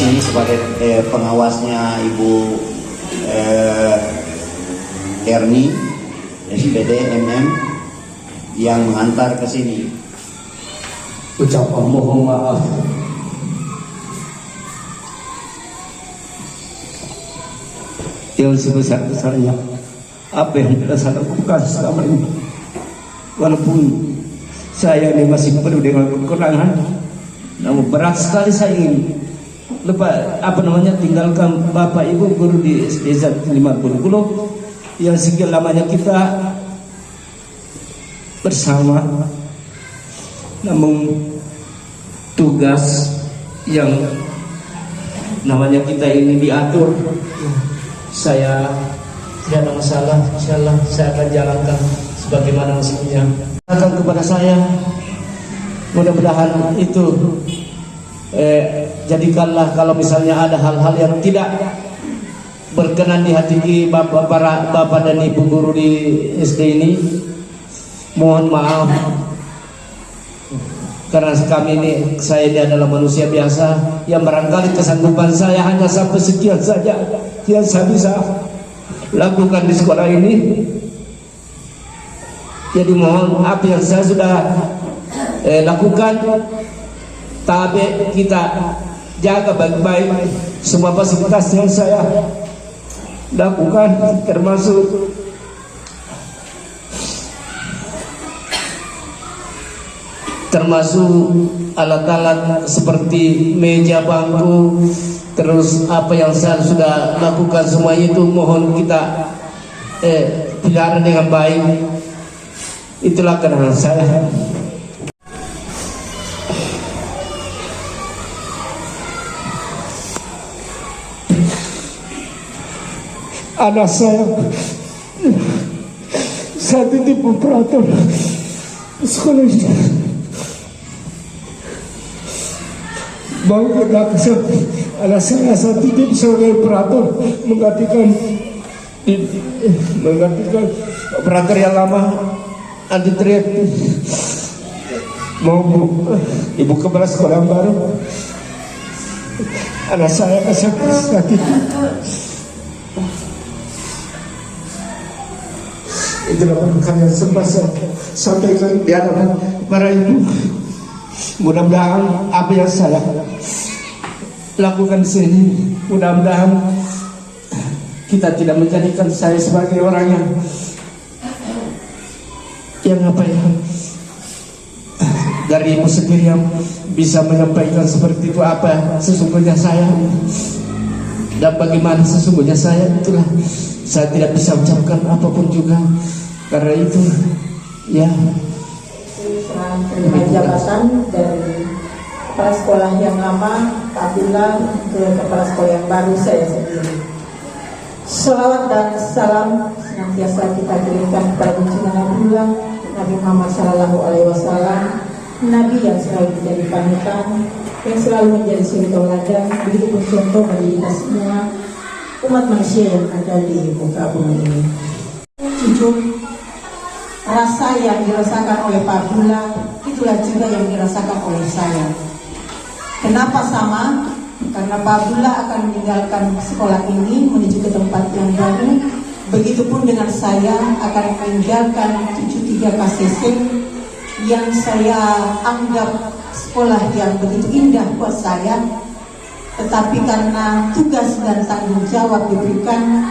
sini sebagai pengawasnya Ibu Erni SPD MM yang mengantar ke sini. Ucapan mohon maaf. Yang sebesar-besarnya apa yang telah saya lakukan selama ini, walaupun saya ini masih penuh dengan kekurangan, namun berat sekali saya ingin tinggalkan Bapak Ibu guru di desa 50 yang sekian lamanya kita bersama, namun tugas yang namanya kita ini diatur. Saya tidak ada masalah, insyaallah saya akan jalankan sebagaimana mestinya. Akan kepada saya, mudah-mudahan itu jadikanlah kalau misalnya ada hal-hal yang tidak berkenan di hati para bapak dan ibu guru di SD ini, mohon maaf. Karena kami ini, saya ini adalah manusia biasa yang barangkali kesanggupan saya hanya sampai sekian saja yang saya bisa lakukan di sekolah ini. Jadi mohon apa yang saya sudah lakukan, tapi kita jaga baik-baik semua fasilitas yang saya lakukan, termasuk alat-alat seperti meja, bangku, terus apa yang saya sudah lakukan semua itu mohon kita pelihara dengan baik. Itulah kenangan saya. Anak saya titip operator sekolah ini. Mau anak saya titip sebagai operator menggantikan operator yang lama anti teriak. Mau ibu kepala sekolah yang baru, anak saya titip. Itulah perkara yang sempat saya sampaikan di hadapan para ibu. Mudah-mudahan apa yang saya lakukan di sini, mudah-mudahan kita tidak menjadikan saya sebagai orang yang dari ibu sendiri yang bisa menyampaikan seperti itu apa sesungguhnya saya dan bagaimana sesungguhnya saya. Itulah saya tidak bisa ucapkan apapun juga, karena itu ya terima jabatan dari kepala sekolah yang lama Pak Abdullah ke kepala sekolah yang baru saya sendiri. Salawat dan salam senantiasa kita berikan kepada junjungan Abdullah Nabi Muhammad SAW, Nabi yang selalu menjadi panutan, yang selalu menjadi suri tauladan, begitu pun contoh bagi kita semua umat manusia yang ada di muka bumi ini. Jujur, rasa yang dirasakan oleh Pak Abdullah itulah juga yang dirasakan oleh saya. Kenapa sama? Karena Pak Abdullah akan meninggalkan sekolah ini menuju ke tempat yang baru. Begitupun dengan saya akan meninggalkan 73 KCC yang saya anggap sekolah yang begitu indah buat saya, tetapi karena tugas dan tanggung jawab diberikan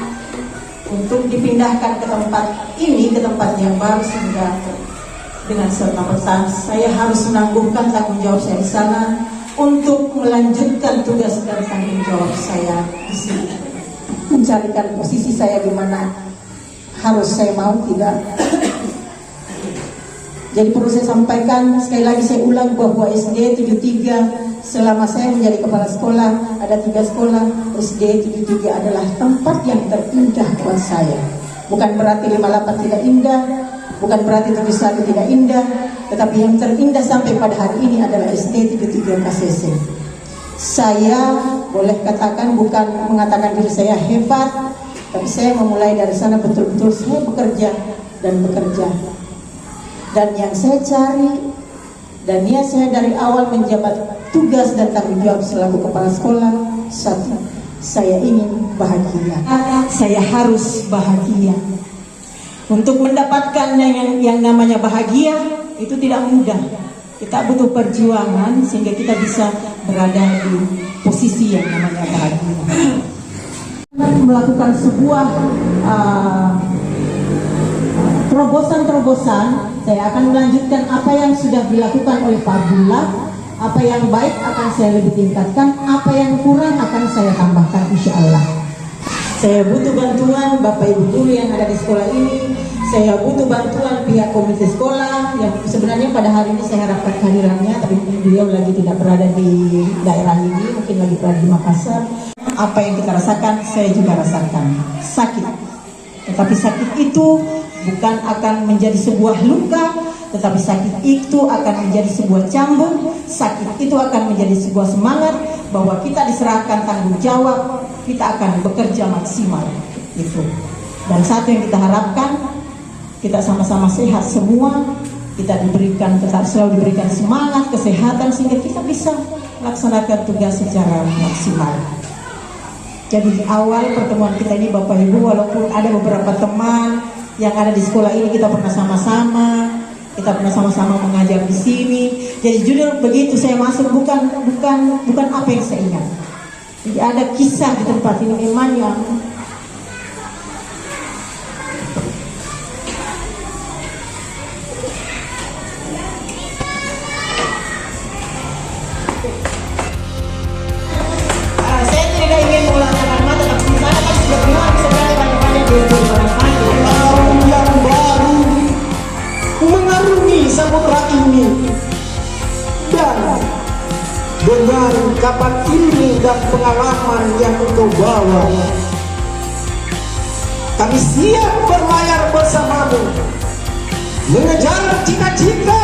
untuk dipindahkan ke tempat ini, ke tempat yang baru, sehingga dengan serta-merta saya harus menangguhkan tanggung jawab saya di sana untuk melanjutkan tugas dan tanggung jawab saya di sini, mencarikan posisi saya di mana harus saya mau tidak. Jadi perlu saya sampaikan sekali lagi, saya ulang bahwa SD 73 selama saya menjadi kepala sekolah, ada 3 sekolah, SD 73 adalah tempat yang terindah buat saya. Bukan berarti 58 tidak indah, bukan berarti 71 tidak indah, tetapi yang terindah sampai pada hari ini adalah SD 73 KCC. Saya boleh katakan, bukan mengatakan diri saya hebat, tapi saya memulai dari sana betul-betul saya bekerja dan bekerja. Dan yang saya cari dan niat saya dari awal menjabat tugas dan tanggung jawab selaku kepala sekolah, satu, saya ingin bahagia. Saya harus bahagia. Untuk mendapatkan yang namanya bahagia itu tidak mudah. Kita butuh perjuangan sehingga kita bisa berada di posisi yang namanya bahagia. Melakukan sebuah terobosan-terobosan, saya akan melanjutkan apa yang sudah dilakukan oleh Pak Abdullah. Apa yang baik akan saya lebih tingkatkan, apa yang kurang akan saya tambahkan, insya Allah. Saya butuh bantuan Bapak Ibu guru yang ada di sekolah ini. Saya butuh bantuan pihak komite sekolah yang sebenarnya pada hari ini saya harapkan kehadirannya, tapi beliau lagi tidak berada di daerah ini, mungkin lagi berada di Makassar. Apa yang kita rasakan, saya juga rasakan. Sakit. Tetapi sakit itu bukan akan menjadi sebuah luka, tetapi sakit itu akan menjadi sebuah cambuk. Sakit itu akan menjadi sebuah semangat bahwa kita diserahkan tanggung jawab, kita akan bekerja maksimal. Itu. Dan satu yang kita harapkan, kita sama-sama sehat semua, kita tetap selalu diberikan semangat, kesehatan sehingga kita bisa melaksanakan tugas secara maksimal. Jadi di awal pertemuan kita ini Bapak Ibu, walaupun ada beberapa teman yang ada di sekolah ini, kita pernah sama-sama, kita pernah sama-sama mengajar di sini. Jadi jujur begitu saya masuk bukan apa yang saya ingat. Jadi ada kisah di tempat ini memang yang saya tidak ingin mengulangi kalimat, tapi di sana kan sudah bilang sebenarnya banyak-banyak di Tahun yang baru mengarungi samudra ini, dan dengan kapan ilmu dan pengalaman yang engkau bawa, kami siap berlayar bersamamu, mengejar cita-cita,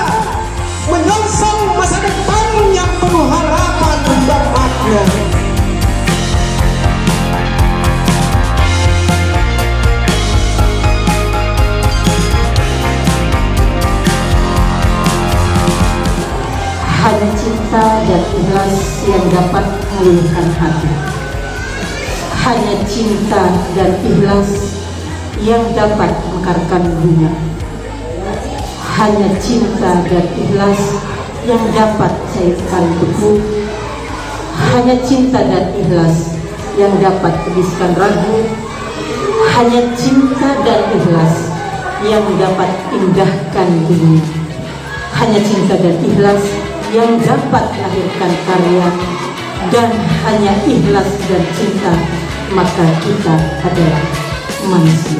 menyongsong masa depan yang penuh harapan dan makna. hanya cinta dan ikhlas yang dapat meluluhkan hati. Hanya cinta dan ikhlas yang dapat memekarkan dunia. Hanya cinta dan ikhlas yang dapat cairkan beku. Hanya cinta dan ikhlas yang dapat kebiskan ragu. Hanya cinta dan ikhlas yang dapat indahkan dunia. Hanya cinta dan ikhlas yang dapat melahirkan karya, dan hanya ikhlas dan cinta maka kita adalah manusia.